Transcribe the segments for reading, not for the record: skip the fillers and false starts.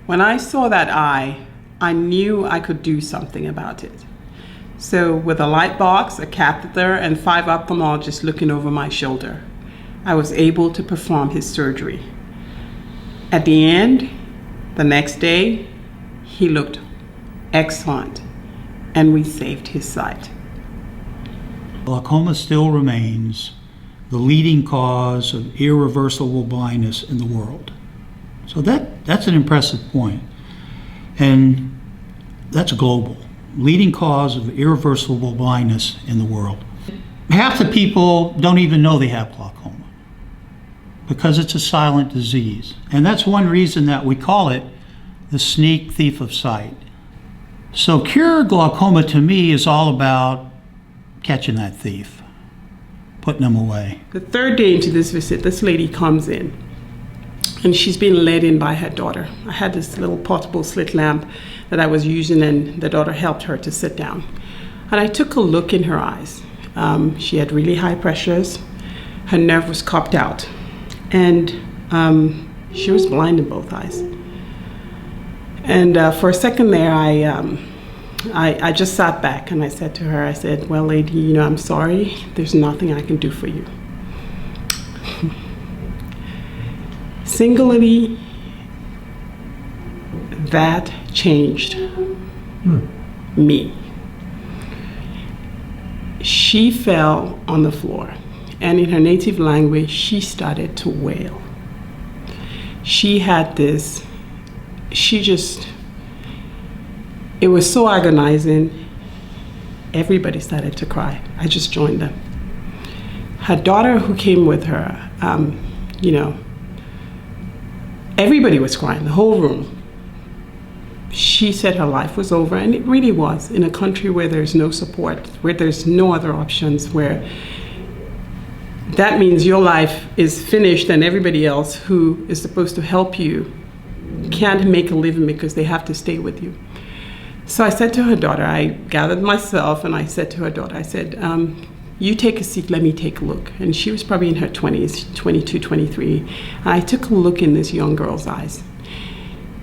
When I saw that eye, I knew I could do something about it. So with a light box, a catheter, and 5 ophthalmologists looking over my shoulder, I was able to perform his surgery. At the end, the next day, he looked excellent, and we saved his sight. Glaucoma still remains the leading cause of irreversible blindness in the world. So that's an impressive point. And that's global. Leading cause of irreversible blindness in the world. Half the people don't even know they have glaucoma because it's a silent disease. And that's one reason that we call it the sneak thief of sight. So cure glaucoma to me is all about catching that thief, putting them away. The third day into this visit, this lady comes in, and she's been led in by her daughter. I had this little portable slit lamp that I was using, and the daughter helped her to sit down. And I took a look in her eyes. She had really high pressures. Her nerve was copped out, and she was blind in both eyes. And for a second there, I just sat back and I said to her, I said, well, lady, I'm sorry. There's nothing I can do for you. Singularly, that changed me. She fell on the floor, and in her native language, she started to wail. She had this, it was so agonizing. Everybody started to cry. I just joined them. Her daughter who came with her, everybody was crying, the whole room. She said her life was over, and it really was, in a country where there's no support, where there's no other options, where that means your life is finished and everybody else who is supposed to help you can't make a living because they have to stay with you. So I said to her daughter, I gathered myself and I said to her daughter, I said, you take a seat, let me take a look. And she was probably in her 20s, 22, 23. And I took a look in this young girl's eyes.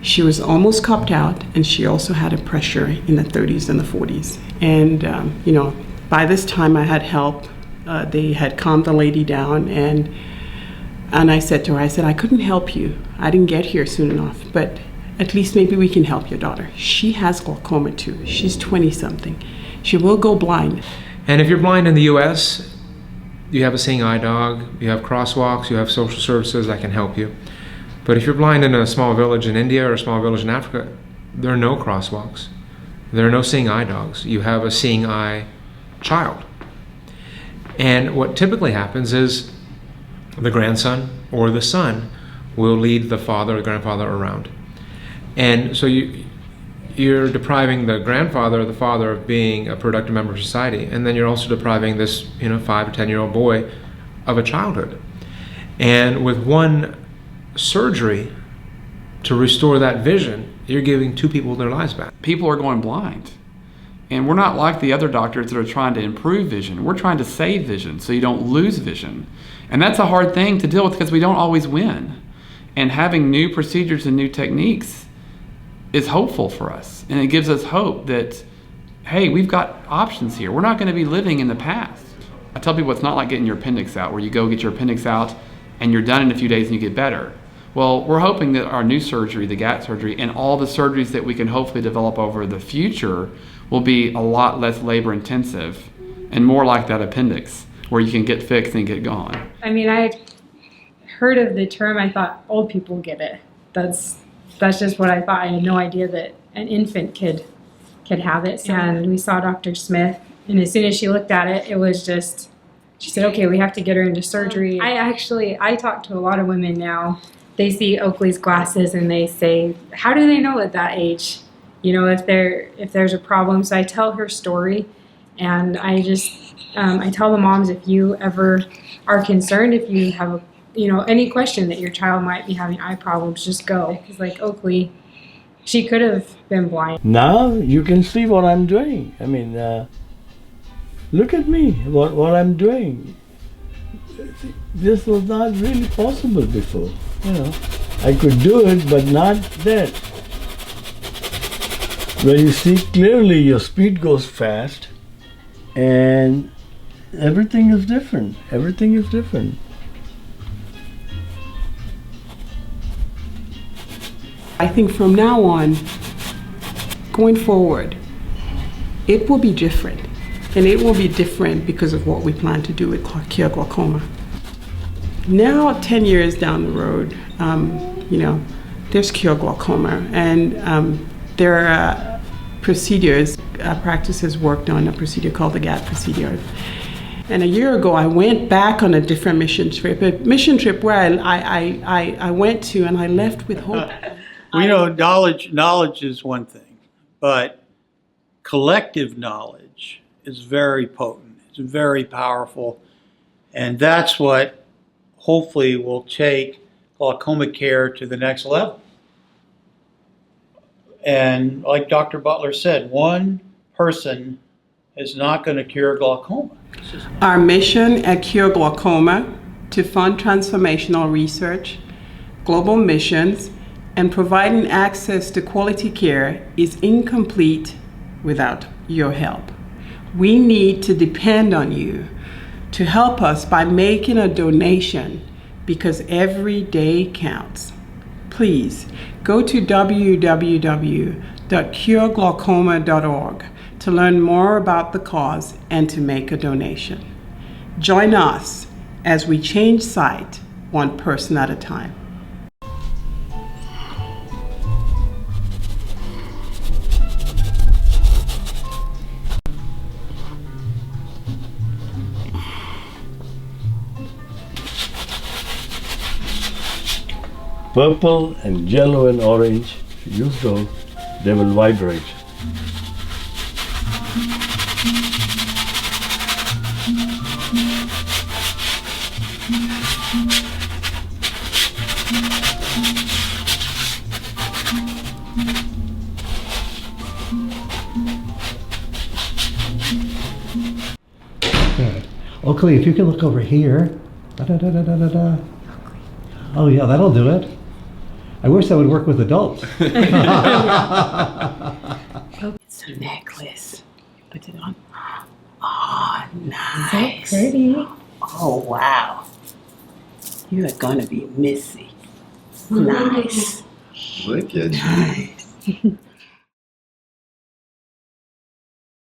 She was almost copped out, and she also had a pressure in the 30s and the 40s. And, by this time I had help. They had calmed the lady down, and I said to her, I said, I couldn't help you. I didn't get here soon enough, but at least maybe we can help your daughter. She has glaucoma too. She's 20-something. She will go blind. And if you're blind in the US, you have a seeing eye dog, you have crosswalks, you have social services that can help you. But if you're blind in a small village in India or a small village in Africa, there are no crosswalks. There are no seeing eye dogs. You have a seeing eye child. And what typically happens is the grandson or the son will lead the father or grandfather around. And so you're depriving the grandfather or the father of being a productive member of society, and then you're also depriving this 5 or 10-year-old boy of a childhood. And with one surgery to restore that vision, you're giving 2 people their lives back. People are going blind. And we're not like the other doctors that are trying to improve vision. We're trying to save vision so you don't lose vision. And that's a hard thing to deal with because we don't always win. And having new procedures and new techniques is hopeful for us. And it gives us hope that, hey, we've got options here. We're not going to be living in the past. I tell people it's not like getting your appendix out, where you go get your appendix out and you're done in a few days and you get better. Well, we're hoping that our new surgery, the GAT surgery, and all the surgeries that we can hopefully develop over the future will be a lot less labor intensive and more like that appendix, where you can get fixed and get gone. I mean, I heard of the term, I thought old people get it. That's just what I thought. I had no idea that an infant could have it. And we saw Dr. Smith, and as soon as she looked at it, it was just, she said, okay, we have to get her into surgery. I talk to a lot of women now. They see Oakley's glasses and they say, how do they know at that age, if there's a problem? So I tell her story, and I tell the moms, if you ever are concerned, if you have any question that your child might be having eye problems, just go. Because like Oakley, she could have been blind. Now you can see what I'm doing. I mean, look at me, what I'm doing. This was not really possible before. I could do it, but not that. When you see clearly, your speed goes fast, and everything is different. Everything is different. I think from now on, going forward, it will be different. And it will be different because of what we plan to do with cure glaucoma. Now, 10 years down the road, there's cure glaucoma, and there are procedures, practices worked on a procedure called the GATT procedure. And a year ago, I went back on a different a mission trip where I went to, and I left with hope. Knowledge is one thing, but collective knowledge is very potent. It's very powerful, and that's what hopefully will take glaucoma care to the next level. And like Dr. Butler said, one person is not going to cure glaucoma. Our mission at Cure Glaucoma to fund transformational research, global missions, and providing access to quality care is incomplete without your help. We need to depend on you to help us by making a donation, because every day counts. Please go to www.cureglaucoma.org to learn more about the cause and to make a donation. Join us as we change sight one person at a time. Purple and yellow and orange, if you use those, they will vibrate. Good. Oakley, if you can look over here. Da-da-da-da-da-da. Oh yeah, that'll do it. I wish that would work with adults. It's a necklace. Put it on. Oh, nice. So pretty. Oh, wow. You are going to be Missy. Nice. Look at you. Nice.